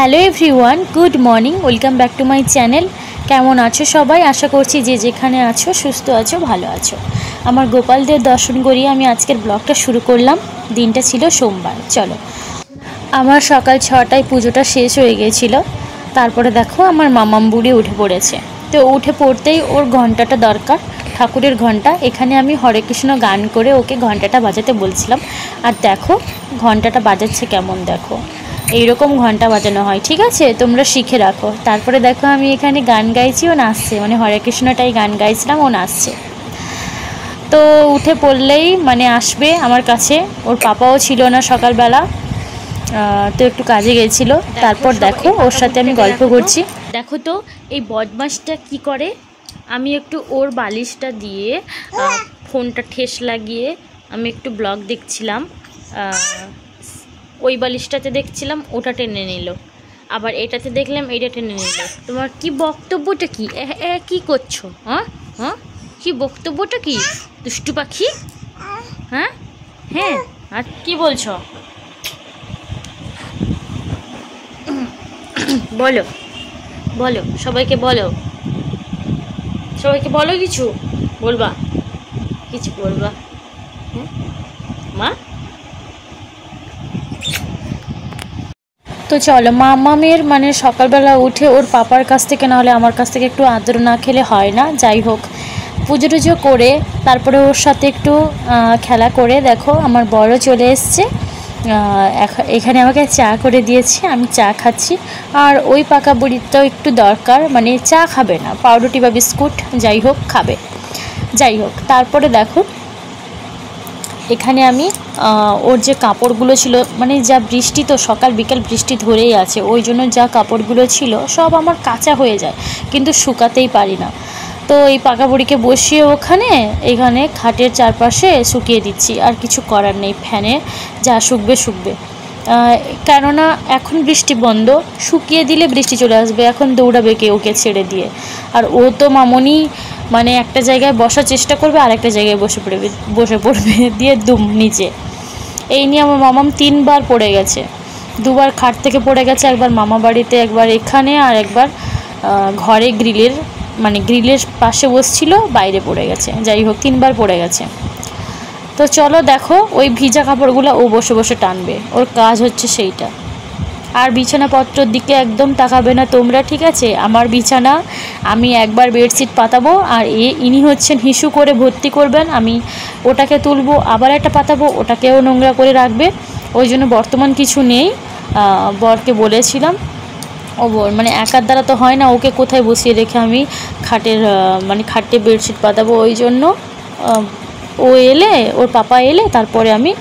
Hello everyone, good morning, welcome back to my channel. কেমন আছো সবাই? আশা করছি যে যেখানে আছো সুস্থ আছো, ভালো আছো। আমার গোপালদের দর্শন করিয়ে আমি আজকের ব্লগটা শুরু করলাম। দিনটা ছিল সোমবার। চলো, আমার সকাল 6টায় পুজোটা শেষ হয়ে গিয়েছিল। তারপরে দেখো আমার মামাম বুড়ি উঠে পড়েছে। তো উঠে পড়তেই ওর ঘন্টাটা দরকার, ঠাকুরের ঘন্টা। এখানে আমি হরে কৃষ্ণ গান করে ওকে ঘন্টাটা বাজাতে বলছিলাম। আর দেখো ঘন্টাটা বাজাচ্ছে কেমন, দেখো এইরকম ঘন্টা বাজানো হয়, ঠিক আছে? তোমরা শিখে রাখো। তারপরে দেখো আমি এখানে গান গাইছি, ও নাচছে, মানে হরে কৃষ্ণটাই গান গাইছিলাম, ও নাচছে। তো উঠে পড়লেই মানে আসবে আমার কাছে। ওর পাপাও ছিল না সকালবেলা, তো একটু কাজে গেছিলো। তারপর দেখো ওর সাথে আমি গল্প করছি। দেখো তো এই বদমাসটা কি করে। আমি একটু ওর বালিশটা দিয়ে ফোনটা ঠেস লাগিয়ে আমি একটু ব্লগ দেখছিলাম। ওই বালিশটাতে দেখছিলাম, ওটা টেনে নিল। আবার এটাতে দেখলাম, এটা টেনে নিল। তোমার কি বক্তব্যটা কি? কি করছো? হ্যাঁ হ্যাঁ, কি বক্তব্যটা কি দুষ্টু পাখি? হ্যাঁ হ্যাঁ, আর কি বলছো বলো বলো, সবাইকে বলো, সবাইকে বলো, কিছু বলবা, কিছু বলবা। হ্যাঁ মা। তো চলো, মামামের মানে সকালবেলা উঠে ওর পাপার কাছ থেকে নাহলে আমার কাছ থেকে একটু আদর না খেলে হয় না। যাই হোক, পুজো টুজো করে তারপরে ওর সাথে একটু খেলা করে দেখো আমার বড় চলে এসছে। এখানে আমাকে চা করে দিয়েছে, আমি চা খাচ্ছি। আর ওই পাকা বুড়িটাও একটু দরকার, মানে চা খাবে না, পাউরুটি বা বিস্কুট যাই হোক খাবে। যাই হোক, তারপরে দেখো এখানে আমি ওর যে কাপড়গুলো ছিল, মানে যা বৃষ্টি, তো সকাল বিকাল বৃষ্টি ধরেই আছে, ওই জন্য যা কাপড়গুলো ছিল সব আমার কাঁচা হয়ে যায়, কিন্তু শুকাতেই পারি না। তো এই পাকা বুড়িকে বসিয়ে এখানে খাটের চারপাশে শুকিয়ে দিচ্ছি। আর কিছু করার নেই, ফ্যানে যা শুকবে শুকবে। কেননা এখন বৃষ্টি বন্ধ, শুকিয়ে দিলে বৃষ্টি চলে আসবে, এখন দৌড়াবে কে ওকে ছেড়ে দিয়ে? আর ও তো মামনি, মানে একটা জায়গায় বসার চেষ্টা করবে আর একটা জায়গায় বসে পড়বে দিয়ে দুম নিচে। এই নিয়ে আমার মামাম 3বার পড়ে গেছে, 2বার খাট থেকে পড়ে গেছে, একবার মামা বাড়িতে, একবার এখানে, আর একবার ঘরে গ্রিলের পাশে বসছিল, বাইরে পড়ে গেছে। যাই হোক, 3বার পড়ে গেছে। তো চলো দেখো, ওই ভিজা কাপড়গুলো ও বসে বসে টানবে, ওর কাজ হচ্ছে সেইটা। আর বিছানাপত্রর দিকে একদম তাকাবে না তোমরা, ঠিক আছে? আমার বিছানা, আমি একবার বেডশিট পাতাবো আর ইনি হচ্ছেন হিসু করে ভর্তি করবেন, আমি ওটাকে তুলবো, আবার একটা পাতাবো, ওটাকেও নোংরা করে রাখবে। ওই জন্য বর্তমান কিছু নেই, বরকে বলেছিলাম। ও মানে একার দ্বারা তো হয় না, ওকে কোথায় বসিয়ে রেখে আমি খাটে বেডশিট পাতাবো। ওই জন্য ওর পাপা এলে তারপরে আমি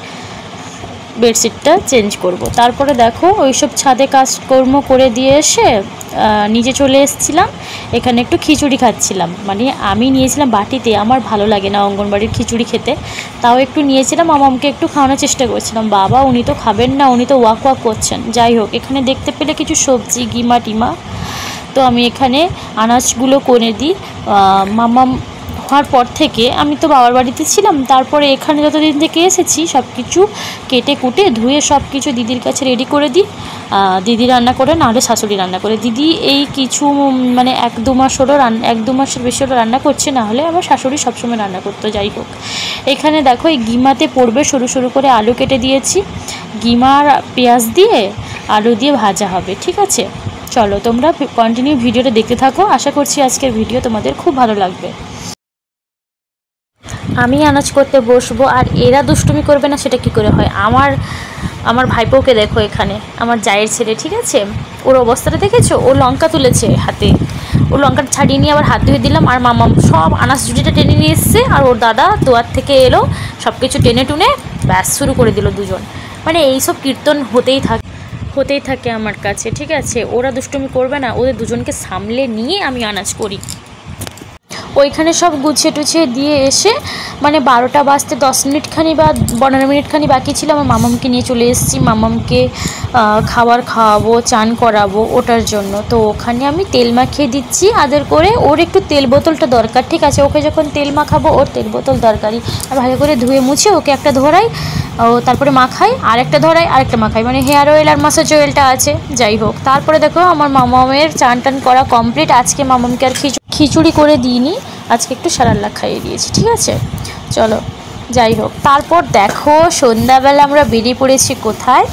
বেডশিটটা চেঞ্জ করব। তারপরে দেখো ওইসব ছাদে কাজকর্ম করে দিয়ে এসে নিচে চলে এসেছিলাম। এখানে একটু খিচুড়ি খাচ্ছিলাম, মানে আমি নিয়েছিলাম বাটিতে, আমার ভালো লাগে না অঙ্গনবাড়ির খিচুড়ি খেতে, তাও একটু নিয়েছিলাম। আমাকে একটু খাওয়ানোর চেষ্টা করছিলাম। বাবা উনি তো খাবেন না, উনি তো ওয়াক করছেন। যাই হোক, এখানে দেখতে পেলে কিছু সবজি, গিমা টিমা, তো আমি এখানে আনাজগুলো করে দিই। মামাম হওয়ার পর থেকে আমি তো বাবার বাড়িতে ছিলাম, তারপরে এখানে যতদিন থেকে এসেছি সব কিছু কেটে কুটে ধুয়ে সব কিছু দিদির কাছে রেডি করে দিই। দিদি রান্না করে, নাহলে শাশুড়ি রান্না করে। দিদি এই কিছু মানে 1-2 মাস হলো 1-2 মাসের বেশি হলো রান্না করছে, না হলে আমার শাশুড়ি সবসময় রান্না করতো। যাই হোক, এখানে দেখো এই গিমাতে পড়বে সরু সরু করে আলু কেটে দিয়েছি, গিমা আর পেঁয়াজ দিয়ে আলু দিয়ে ভাজা হবে, ঠিক আছে? চলো তোমরা কন্টিনিউ ভিডিওটা দেখতে থাকো, আশা করছি আজকের ভিডিও তোমাদের খুব ভালো লাগবে। আমি আনাজ করতে বসবো আর এরা দুষ্টুমি করবে না, সেটা কি করে হয়? আমার ভাইপোকে দেখো, এখানে আমার জায়ের ছেলে, ঠিক আছে? ওর অবস্থাটা দেখেছো? ও লঙ্কা তুলেছে হাতে, ও লঙ্কাটা ছাড়িয়ে নিয়ে আবার হাত ধুয়ে দিলাম। আর মামাম সব আনাজ জুটিটা টেনে নিয়ে এসছে, আর ওর দাদা দোয়ার থেকে এলো, সব কিছু টেনে টুনে ব্যাস শুরু করে দিল দুজন। মানে এইসব কীর্তন হতেই থাকে আমার কাছে, ঠিক আছে? ওরা দুষ্টুমি করবে না, ওদের দুজনকে সামলে নিয়ে আমি আনাজ করি। ওইখানে সব গুছিয়ে টুছিয়ে দিয়ে এসে মানে 12টা বাজতে 10 মিনিটখানি বা 15 মিনিটখানি বাকি ছিল, আমার মামামকে নিয়ে চলে এসেছি। মামামকে খাবার খাওয়াবো, চান করাবো ওটার জন্য। তো ওখানে আমি তেল মাখিয়ে দিচ্ছি আদর করে। ওর একটু তেল বোতলটা দরকার, ঠিক আছে, ওকে যখন তেল মাখাবো ওর তেল বোতল দরকারি। আর ভালো করে ধুয়ে মুছে ওকে একটা ধরাই, ও তারপরে মাখাই, আরেকটা ধরাই, আরেকটা মাখাই, মানে হেয়ার অয়েল আর মাসাজ অয়েলটা আছে। যাই হোক, তারপরে দেখো আমার মামামের চান টান করা কমপ্লিট। আজকে মামামকে আর খিচুড়ি করে দিইনি, আজকে একটু সারাল্লা খাইয়ে দিয়েছি, ঠিক আছে। চলো, যাই হোক, তারপর দেখো সন্ধ্যাবেলা আমরা বেরিয়ে পড়েছি কোথায়,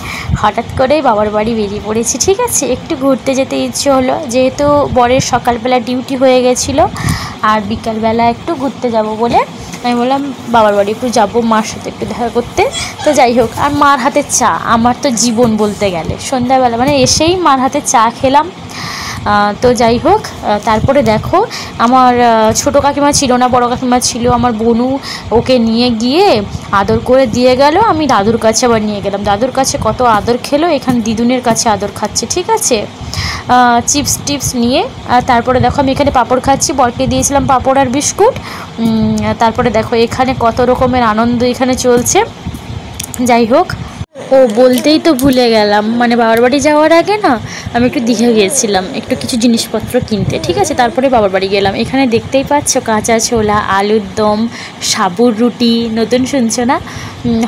হঠাৎ করেই বাবার বাড়ি বেরিয়ে পড়েছি, ঠিক আছে। একটু ঘুরতে যেতে ইচ্ছে হলো, যেহেতু বরের সকালবেলা ডিউটি হয়ে গেছিলো আর বিকালবেলা একটু ঘুরতে যাব বলে আমি বললাম বাবার বাড়ি একটু যাবো, মার সাথে একটু দেখা করতে। তো যাই হোক, আর মার হাতের চা আমার তো জীবন বলতে গেলে। সন্ধ্যাবেলা মানে এসেই মার হাতে চা খেলাম। তো যাই হোক, তারপরে দেখো আমার ছোটো কাকিমা ছিল না, বড় কাকিমা ছিল, আমার বোনু ওকে নিয়ে গিয়ে আদর করে দিয়ে গেল। আমি দাদুর কাছে আবার নিয়ে গেলাম, দাদুর কাছে কত আদর খেলো, এখানে দিদুনের কাছে আদর খাচ্ছে, ঠিক আছে। চিপস টিপস নিয়ে তারপরে দেখো আমি এখানে পাঁপড় খাচ্ছি, বরকে দিয়েছিলাম পাঁপড় আর বিস্কুট। তারপরে দেখো এখানে কত রকমের আনন্দ এখানে চলছে। যাই হোক, ও বলতেই তো ভুলে গেলাম, মানে বাবার বাড়ি যাওয়ার আগে না আমি একটু দীঘা গিয়েছিলাম একটু কিছু জিনিসপত্র কিনতে, ঠিক আছে। তারপরে বাবার বাড়ি গেলাম। এখানে দেখতেই পাচ্ছ কাঁচা ছোলা, আলুর দম, সাবুর রুটি, নতুন শুনছো না,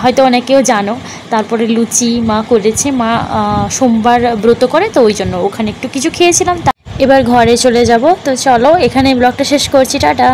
হয়তো অনেকেও জানো। তারপরে লুচি মা করেছে, মা সোমবার ব্রত করে তো ওই জন্য ওখানে একটু কিছু খেয়েছিলাম। এবার ঘরে চলে যাব। তো চলো, এখানে ব্লগটা শেষ করছি, টাটা।